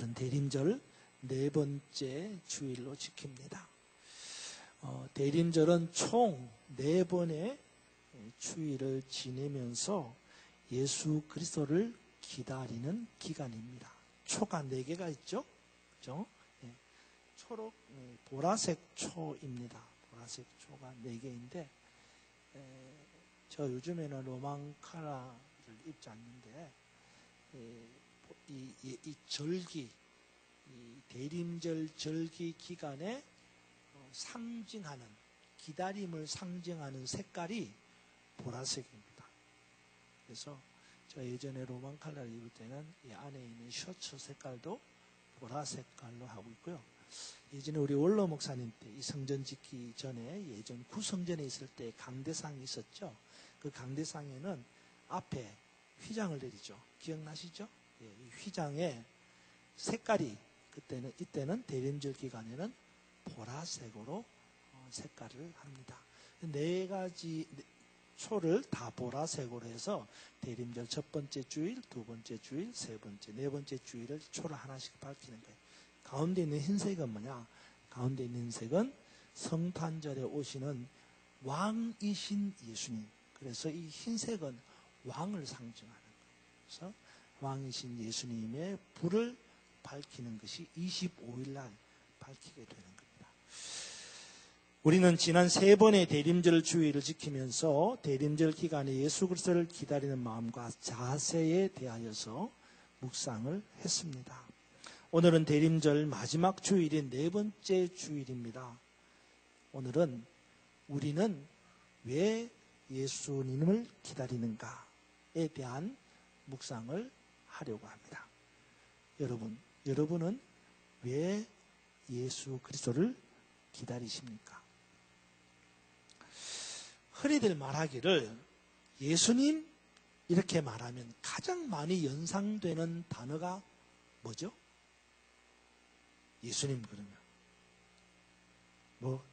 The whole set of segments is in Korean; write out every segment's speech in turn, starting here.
우리는 대림절 네 번째 주일로 지킵니다. 대림절은 총 네 번의 주일을 지내면서 예수 그리스도를 기다리는 기간입니다. 초가 4개가 있죠? 그죠? 네. 초록, 보라색 초입니다. 보라색 초가 4개인데, 저 요즘에는 로망 카라를 입지 않는데, 이 절기, 이 대림절 절기 기간에 상징하는, 기다림을 상징하는 색깔이 보라색입니다. 그래서 저 예전에 로망 칼라를 입을 때는 이 안에 있는 셔츠 색깔도 보라 색깔로 하고 있고요. 예전에 우리 원로 목사님 때 이 성전 짓기 전에 예전 구성전에 있을 때 강대상이 있었죠. 그 강대상에는 앞에 휘장을 내리죠. 기억나시죠? 예, 이 휘장의 색깔이 이때는 대림절 기간에는 보라색으로 색깔을 합니다. 4가지 초를 다 보라색으로 해서 대림절 첫 번째 주일, 두 번째 주일, 세 번째, 네 번째 주일을 초를 하나씩 밝히는 거예요. 가운데 있는 흰색은 뭐냐? 가운데 있는 흰색은 성탄절에 오시는 왕이신 예수님. 그래서 이 흰색은 왕을 상징하는 거예요. 그래서 왕이신 예수님의 불을 밝히는 것이 25일 날 밝히게 되는 겁니다. 우리는 지난 3번의 대림절 주일을 지키면서 대림절 기간에 예수 그리스도를 기다리는 마음과 자세에 대하여서 묵상을 했습니다. 오늘은 대림절 마지막 주일인 4번째 주일입니다. 오늘은 우리는 왜 예수님을 기다리는가에 대한 묵상을 하려고 합니다. 여러분은 왜 예수 그리스도를 기다리십니까? 흔히들 말하기를 예수님 이렇게 말하면 가장 많이 연상되는 단어가 뭐죠? 예수님 그러면 뭐?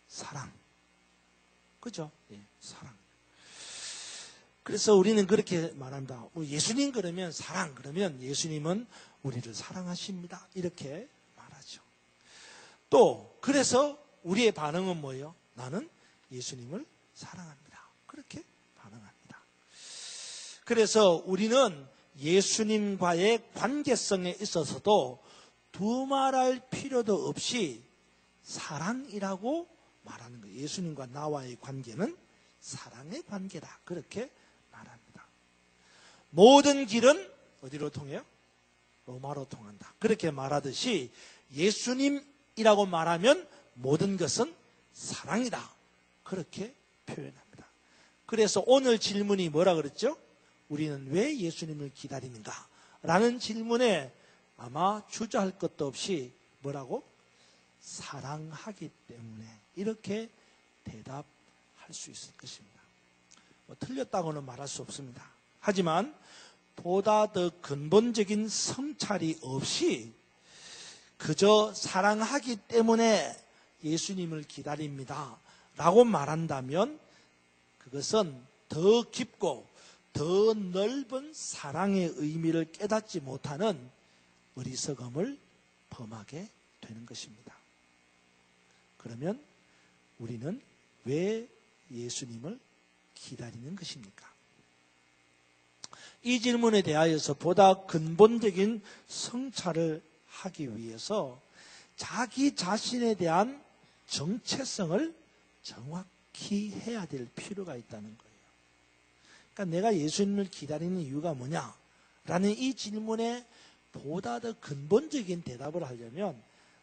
사랑. 그죠? 예, 사랑. 그래서 우리는 그렇게 말합니다. 예수님 그러면 사랑, 그러면 예수님은 우리를 사랑하십니다. 이렇게 말하죠. 또 그래서 우리의 반응은 뭐예요? 나는 예수님을 사랑합니다. 그렇게 반응합니다. 그래서 우리는 예수님과의 관계성에 있어서도 두말할 필요도 없이 사랑이라고 말하는 거예요. 예수님과 나와의 관계는 사랑의 관계다. 그렇게 말합니다. 모든 길은 어디로 통해요? 로마로 통한다. 그렇게 말하듯이 예수님이라고 말하면 모든 것은 사랑이다. 그렇게 표현합니다. 그래서 오늘 질문이 뭐라 그랬죠? 우리는 왜 예수님을 기다리는가? 라는 질문에 아마 주저할 것도 없이 뭐라고? 사랑하기 때문에 이렇게 대답할 수 있을 것입니다. 틀렸다고는 말할 수 없습니다. 하지만 보다 더 근본적인 성찰이 없이 그저 사랑하기 때문에 예수님을 기다립니다 라고 말한다면 그것은 더 깊고 더 넓은 사랑의 의미를 깨닫지 못하는 어리석음을 범하게 되는 것입니다. 그러면 우리는 왜 예수님을 기다리는 것입니까? 이 질문에 대하여서 보다 근본적인 성찰을 하기 위해서 자기 자신에 대한 정체성을 정확히 해야 될 필요가 있다는 거예요. 그러니까 내가 예수님을 기다리는 이유가 뭐냐? 라는 이 질문에 보다 더 근본적인 대답을 하려면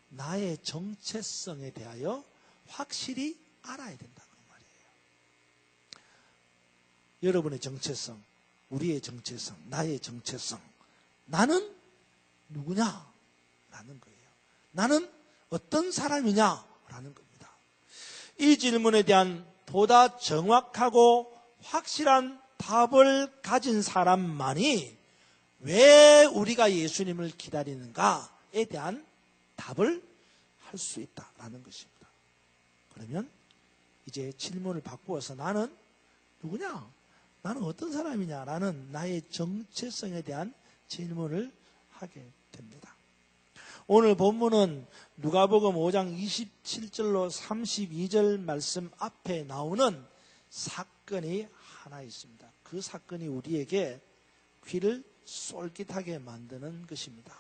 나의 정체성에 대하여 확실히 알아야 된다는 말이에요. 여러분의 정체성, 우리의 정체성, 나의 정체성. 나는 누구냐? 라는 거예요. 나는 어떤 사람이냐? 라는 겁니다. 이 질문에 대한 보다 정확하고 확실한 답을 가진 사람만이 왜 우리가 예수님을 기다리는가에 대한 답을 할 수 있다라는 것입니다. 그러면 이제 질문을 바꾸어서 나는 누구냐? 나는 어떤 사람이냐? 라는 나의 정체성에 대한 질문을 하게 됩니다. 오늘 본문은 누가복음 5장 27절로 32절 말씀 앞에 나오는 사건이 하나 있습니다. 그 사건이 우리에게 귀를 쏠깃하게 만드는 것입니다.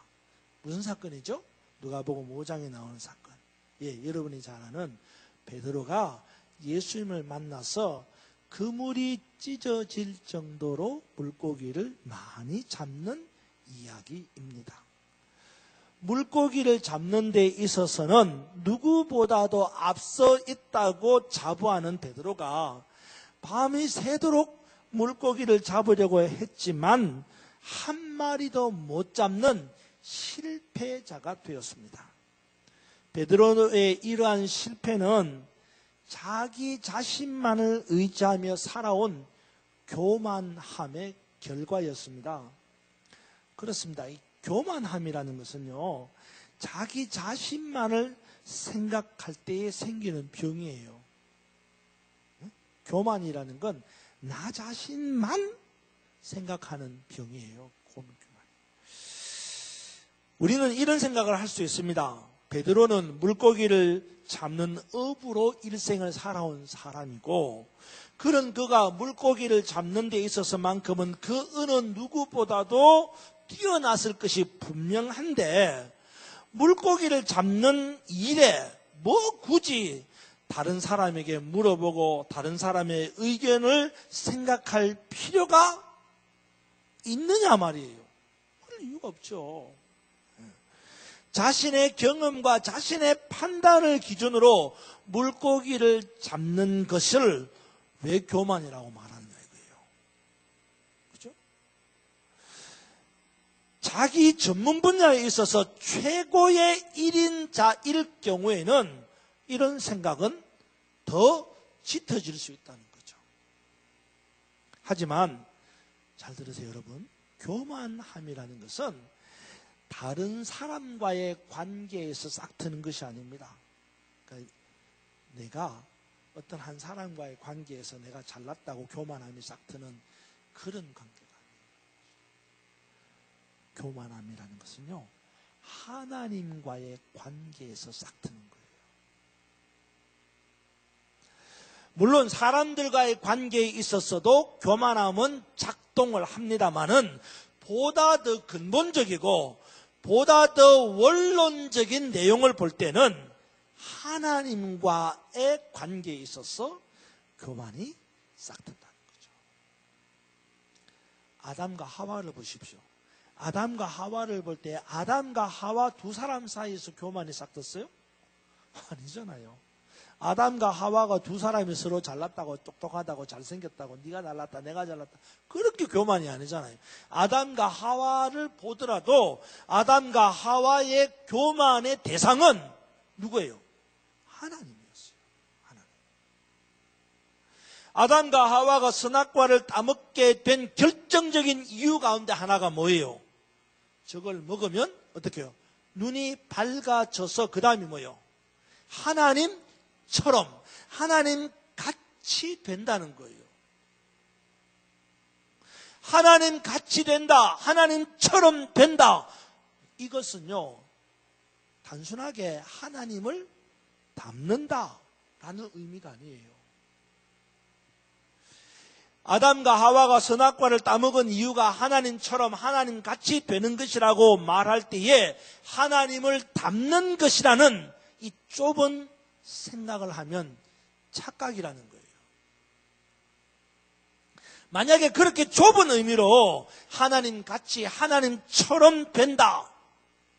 무슨 사건이죠? 누가복음 5장에 나오는 사건. 여러분이 잘 아는 베드로가 예수님을 만나서 그물이 찢어질 정도로 물고기를 많이 잡는 이야기입니다. 물고기를 잡는 데 있어서는 누구보다도 앞서 있다고 자부하는 베드로가 밤이 새도록 물고기를 잡으려고 했지만 한 마리도 못 잡는 실패자가 되었습니다. 베드로의 이러한 실패는 자기 자신만을 의지하며 살아온 교만함의 결과였습니다. 그렇습니다. 이 교만함이라는 것은요, 자기 자신만을 생각할 때에 생기는 병이에요. 교만이라는 건 나 자신만 생각하는 병이에요. 우리는 이런 생각을 할 수 있습니다. 베드로는 물고기를 잡는 업으로 일생을 살아온 사람이고, 그런 그가 물고기를 잡는 데 있어서만큼은 그 어느 누구보다도 뛰어났을 것이 분명한데, 물고기를 잡는 일에 뭐 굳이 다른 사람에게 물어보고 다른 사람의 의견을 생각할 필요가 있느냐 말이에요. 그럴 이유가 없죠. 자신의 경험과 자신의 판단을 기준으로 물고기를 잡는 것을 왜 교만이라고 말하느냐 이거예요. 그죠? 자기 전문 분야에 있어서 최고의 1인자일 경우에는 이런 생각은 더 짙어질 수 있다는 거죠. 하지만 잘 들으세요, 여러분. 교만함이라는 것은 다른 사람과의 관계에서 싹트는 것이 아닙니다. 그러니까 내가 어떤 한 사람과의 관계에서 내가 잘났다고 교만함이 싹트는 그런 관계가 아니에요. 교만함이라는 것은요, 하나님과의 관계에서 싹트는 거예요. 물론 사람들과의 관계에 있어서도 교만함은 작동을 합니다마는 보다 더 근본적이고 보다 더 원론적인 내용을 볼 때는 하나님과의 관계에 있어서 교만이 싹튼다는 거죠. 아담과 하와를 보십시오. 아담과 하와를 볼 때 아담과 하와 두 사람 사이에서 교만이 싹텄어요? 아니잖아요. 아담과 하와가 두 사람이 서로 잘났다고 똑똑하다고 잘생겼다고 네가 잘났다 내가 잘났다 그렇게 교만이 아니잖아요. 아담과 하와를 보더라도 아담과 하와의 교만의 대상은 누구예요? 하나님이었어요. 하나님. 아담과 하와가 선악과를 따먹게 된 결정적인 이유 가운데 하나가 뭐예요? 저걸 먹으면 어떻게 해요? 눈이 밝아져서 그 다음이 뭐예요? 하나님처럼 하나님 같이 된다는 거예요. 하나님 같이 된다. 하나님처럼 된다. 이것은요, 단순하게 하나님을 닮는다라는 의미가 아니에요. 아담과 하와가 선악과를 따먹은 이유가 하나님처럼 하나님 같이 되는 것이라고 말할 때에 하나님을 닮는 것이라는 이 좁은 생각을 하면 착각이라는 거예요. 만약에 그렇게 좁은 의미로 하나님 같이 하나님처럼 된다.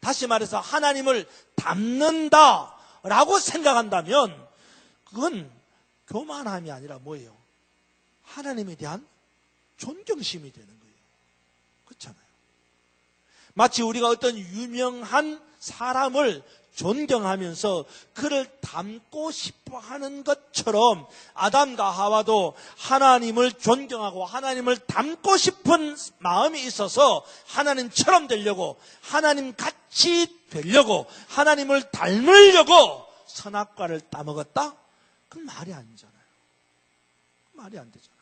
다시 말해서 하나님을 닮는다 라고 생각한다면 그건 교만함이 아니라 뭐예요? 하나님에 대한 존경심이 되는 거예요. 그렇잖아요. 마치 우리가 어떤 유명한 사람을 존경하면서 그를 닮고 싶어 하는 것처럼 아담과 하와도 하나님을 존경하고 하나님을 닮고 싶은 마음이 있어서 하나님처럼 되려고 하나님 같이 되려고 하나님을 닮으려고 선악과를 따먹었다? 그건 말이 아니잖아요. 말이 안 되잖아요.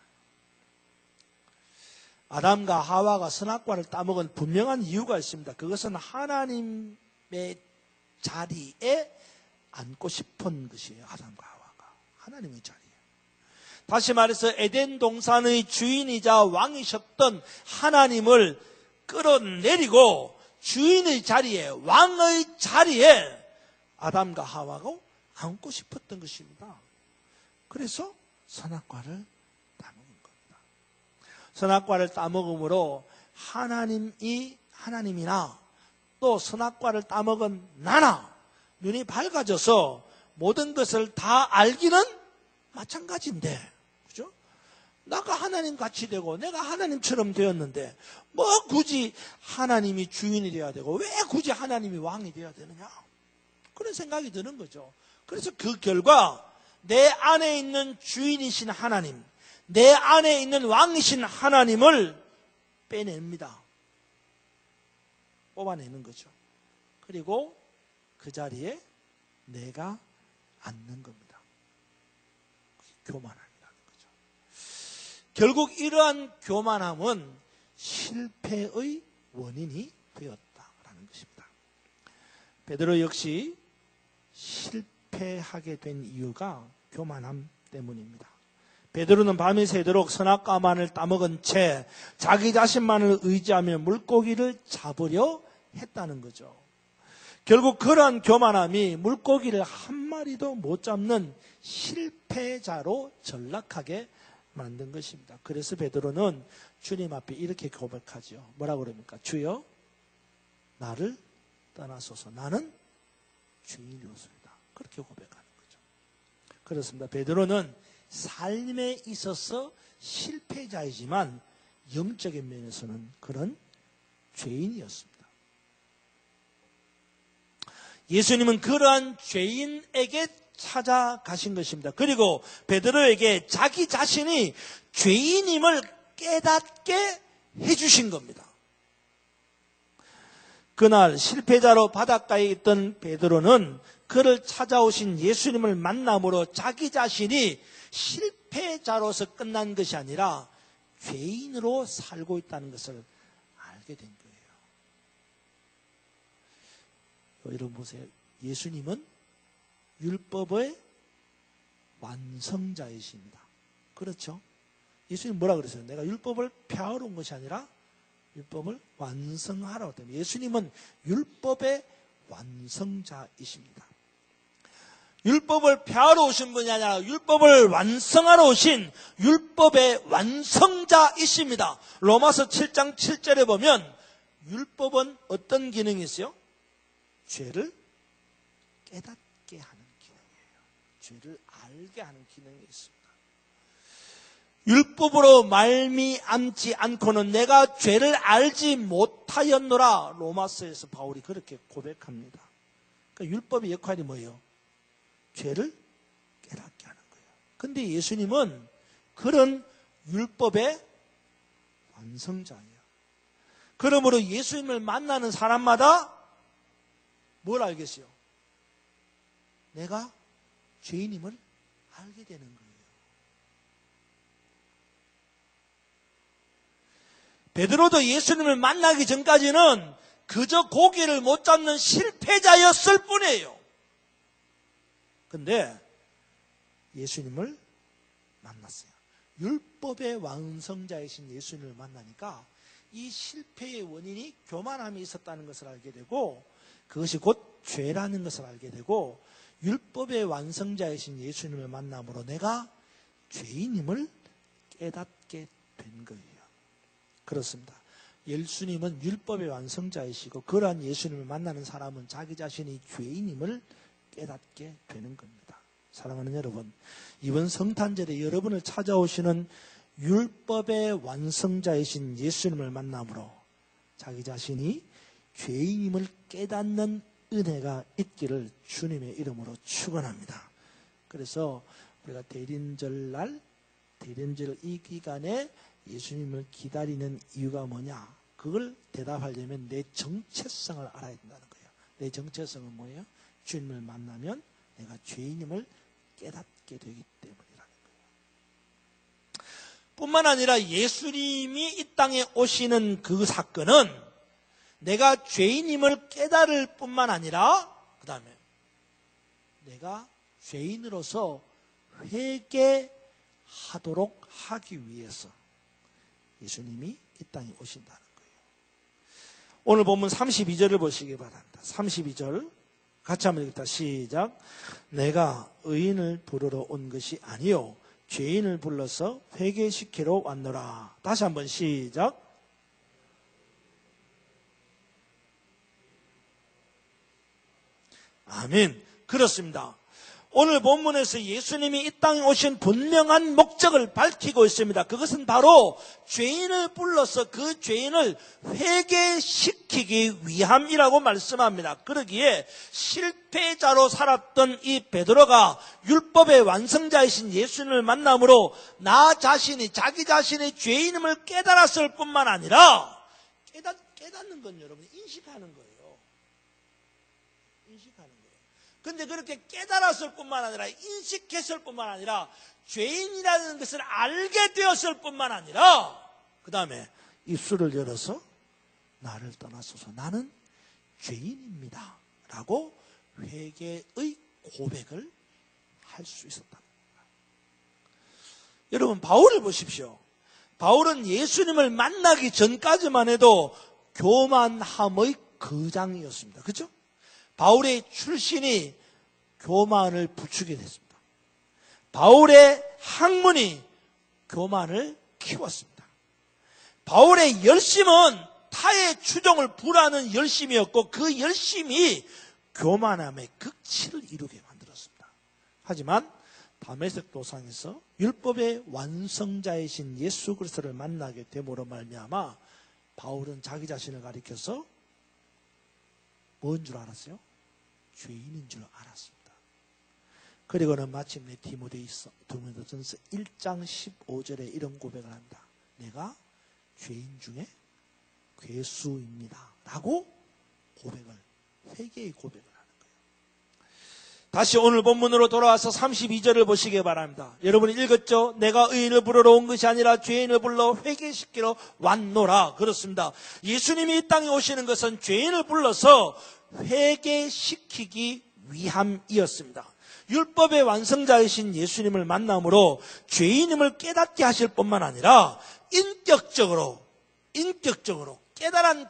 아담과 하와가 선악과를 따먹은 분명한 이유가 있습니다. 그것은 하나님의 자리에 앉고 싶은 것이에요. 아담과 하와가 하나님의 자리에. 다시 말해서 에덴 동산의 주인이자 왕이셨던 하나님을 끌어내리고 주인의 자리에, 왕의 자리에 아담과 하와가 앉고 싶었던 것입니다. 그래서 선악과를 따먹은 겁니다. 선악과를 따먹음으로 하나님이나 또 선악과를 따먹은 나나 눈이 밝아져서 모든 것을 다 알기는 마찬가지인데, 그죠? 나가 하나님 같이 되고 내가 하나님처럼 되었는데 뭐 굳이 하나님이 주인이 되어야 되고 왜 굳이 하나님이 왕이 되어야 되느냐, 그런 생각이 드는 거죠. 그래서 그 결과 내 안에 있는 주인이신 하나님, 내 안에 있는 왕이신 하나님을 빼냅니다. 뽑아내는 거죠. 그리고 그 자리에 내가 앉는 겁니다. 교만함이라는 거죠. 결국 이러한 교만함은 실패의 원인이 되었다라는 것입니다. 베드로 역시 실패하게 된 이유가 교만함 때문입니다. 베드로는 밤이 새도록 선악과만을 따먹은 채 자기 자신만을 의지하며 물고기를 잡으려 했다는 거죠. 결국 그러한 교만함이 물고기를 한 마리도 못 잡는 실패자로 전락하게 만든 것입니다. 그래서 베드로는 주님 앞에 이렇게 고백하죠. 뭐라고 그럽니까? 주여, 나를 떠나소서. 나는 주인이었습니다. 그렇게 고백하는 거죠. 그렇습니다. 베드로는 삶에 있어서 실패자이지만 영적인 면에서는 그런 죄인이었습니다. 예수님은 그러한 죄인에게 찾아가신 것입니다. 그리고 베드로에게 자기 자신이 죄인임을 깨닫게 해주신 겁니다. 그날 실패자로 바닷가에 있던 베드로는 그를 찾아오신 예수님을 만남으로 자기 자신이 실패자로서 끝난 것이 아니라 죄인으로 살고 있다는 것을 알게 된 거예요. 여러분 보세요. 예수님은 율법의 완성자이십니다. 그렇죠? 예수님 뭐라 그랬어요? 내가 율법을 폐하러 온 것이 아니라 율법을 완성하러 왔다. 예수님은 율법의 완성자이십니다. 율법을 폐하러 오신 분이 아니라 율법을 완성하러 오신 율법의 완성자이십니다. 로마서 7장 7절에 보면 율법은 어떤 기능이 있어요? 죄를 깨닫게 하는 기능이에요. 죄를 알게 하는 기능이 있습니다. 율법으로 말미암지 않고는 내가 죄를 알지 못하였노라. 로마서에서 바울이 그렇게 고백합니다. 그러니까 율법의 역할이 뭐예요? 죄를 깨닫게 하는 거예요. 그런데 예수님은 그런 율법의 완성자예요. 그러므로 예수님을 만나는 사람마다 뭘 알겠어요? 내가 죄인임을 알게 되는 거예요. 베드로도 예수님을 만나기 전까지는 그저 고기를 못 잡는 실패자였을 뿐이에요. 그런데 예수님을 만났어요. 율법의 완성자이신 예수님을 만나니까 이 실패의 원인이 교만함이 있었다는 것을 알게 되고 그것이 곧 죄라는 것을 알게 되고 율법의 완성자이신 예수님을 만남으로 내가 죄인임을 깨닫게 된 거예요. 그렇습니다. 예수님은 율법의 완성자이시고 그러한 예수님을 만나는 사람은 자기 자신이 죄인임을 깨닫게 되는 겁니다. 사랑하는 여러분, 이번 성탄절에 여러분을 찾아오시는 율법의 완성자이신 예수님을 만남으로 자기 자신이 죄인임을 깨닫는 은혜가 있기를 주님의 이름으로 축원합니다. 그래서 우리가 대림절날, 대림절 이 기간에 예수님을 기다리는 이유가 뭐냐? 그걸 대답하려면 내 정체성을 알아야 된다는 거예요. 내 정체성은 뭐예요? 주님을 만나면 내가 죄인임을 깨닫게 되기 때문이라는 거예요. 뿐만 아니라 예수님이 이 땅에 오시는 그 사건은 내가 죄인임을 깨달을 뿐만 아니라 그 다음에 내가 죄인으로서 회개하도록 하기 위해서 예수님이 이 땅에 오신다는 거예요. 오늘 본문 32절을 보시기 바랍니다. 32절 같이 한번 읽겠다. 시작. 내가 의인을 부르러 온 것이 아니요 죄인을 불러서 회개시키러 왔노라. 다시 한번 시작. 아멘. 그렇습니다. 오늘 본문에서 예수님이 이 땅에 오신 분명한 목적을 밝히고 있습니다. 그것은 바로 죄인을 불러서 그 죄인을 회개시키기 위함이라고 말씀합니다. 그러기에 실패자로 살았던 이 베드로가 율법의 완성자이신 예수님을 만남으로 자기 자신의 죄인임을 깨달았을 뿐만 아니라 깨닫는 건 여러분 인식하는 거예요. 인식하는 거예요. 근데 그렇게 깨달았을 뿐만 아니라 인식했을 뿐만 아니라 죄인이라는 것을 알게 되었을 뿐만 아니라 그 다음에 입술을 열어서 나를 떠나소서 나는 죄인입니다 라고 회개의 고백을 할 수 있었다. 여러분 바울을 보십시오. 바울은 예수님을 만나기 전까지만 해도 교만함의 거장이었습니다. 그렇죠? 바울의 출신이 교만을 부추게 됐습니다. 바울의 학문이 교만을 키웠습니다. 바울의 열심은 타의 추종을 불하는 열심이었고 그 열심이 교만함의 극치를 이루게 만들었습니다. 하지만 다메섹 도상에서 율법의 완성자이신 예수 그리스도를 만나게 됨으로 말미암아 바울은 자기 자신을 가리켜서 뭔 줄 알았어요? 죄인인 줄 알았습니다. 그리고는 마침내 디모데전서 1장 15절에 이런 고백을 한다. 내가 죄인 중에 괴수입니다 라고 회개의 고백을 하는 거예요. 다시 오늘 본문으로 돌아와서 32절을 보시기 바랍니다. 여러분이 읽었죠? 내가 의인을 부르러 온 것이 아니라 죄인을 불러 회개시키러 왔노라. 그렇습니다. 예수님이 이 땅에 오시는 것은 죄인을 불러서 회개시키기 위함이었습니다. 율법의 완성자이신 예수님을 만남으로 죄인임을 깨닫게 하실 뿐만 아니라 인격적으로 깨달은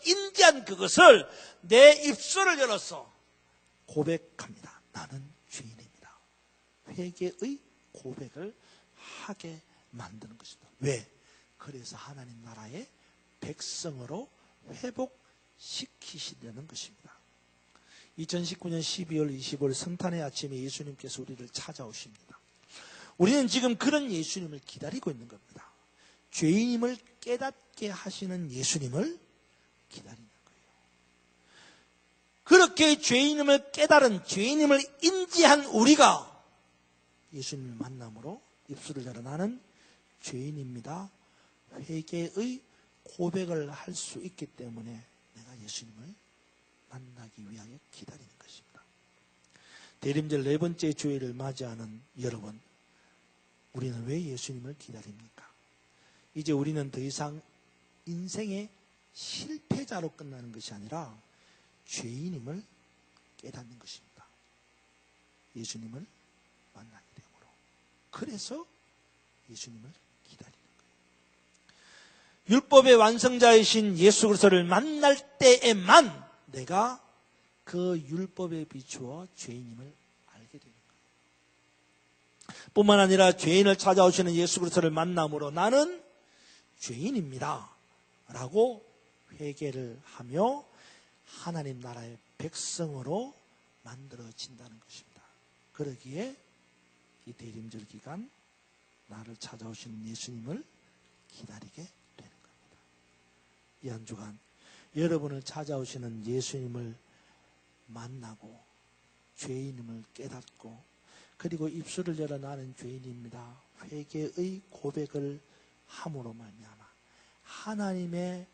인지한 그것을 내 입술을 열어서 고백합니다. 나는 죄인입니다. 회개의 고백을 하게 만드는 것입니다. 왜? 그래서 하나님 나라의 백성으로 회복시키시려는 것입니다. 2019년 12월 25일 성탄의 아침에 예수님께서 우리를 찾아오십니다. 우리는 지금 그런 예수님을 기다리고 있는 겁니다. 죄인임을 깨닫게 하시는 예수님을 기다리는 거예요. 그렇게 죄인임을 깨달은 죄인임을 인지한 우리가 예수님을 만남으로 입술을 열어 나는 죄인입니다. 회개의 고백을 할 수 있기 때문에 내가 예수님을 만나기 위하여 기다리는 것입니다. 대림절 네 번째 주일을 맞이하는 여러분, 우리는 왜 예수님을 기다립니까? 이제 우리는 더 이상 인생의 실패자로 끝나는 것이 아니라 죄인임을 깨닫는 것입니다. 예수님을 만나게 되므로. 그래서 예수님을 기다리는 거예요. 율법의 완성자이신 예수 그리스도를 만날 때에만 내가 그 율법에 비추어 죄인임을 알게 되는 거예요. 뿐만 아니라 죄인을 찾아오시는 예수 그리스도를 만남으로 나는 죄인입니다 라고 회개를 하며 하나님 나라의 백성으로 만들어진다는 것입니다. 그러기에 이 대림절 기간 나를 찾아오시는 예수님을 기다리게 되는 겁니다. 이 한 주간 여러분을 찾아오시는 예수님을 만나고 죄인임을 깨닫고 그리고 입술을 열어 나는 죄인입니다. 회개의 고백을 함으로 말미암아 하나님의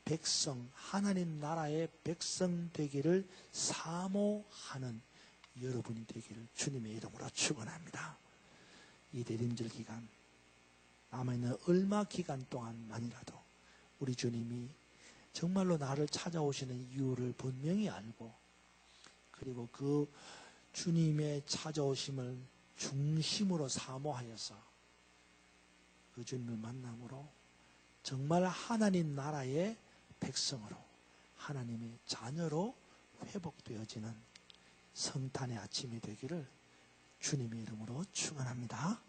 백성, 하나님 나라의 백성 되기를 사모하는 여러분이 되기를 주님의 이름으로 축원합니다. 이 대림절 기간 남아있는 얼마 기간 동안만이라도 우리 주님이 정말로 나를 찾아오시는 이유를 분명히 알고, 그리고 그 주님의 찾아오심을 중심으로 사모하여서 그 주님을 만남으로 정말 하나님 나라의 백성으로, 하나님의 자녀로 회복되어지는 성탄의 아침이 되기를 주님의 이름으로 축원합니다.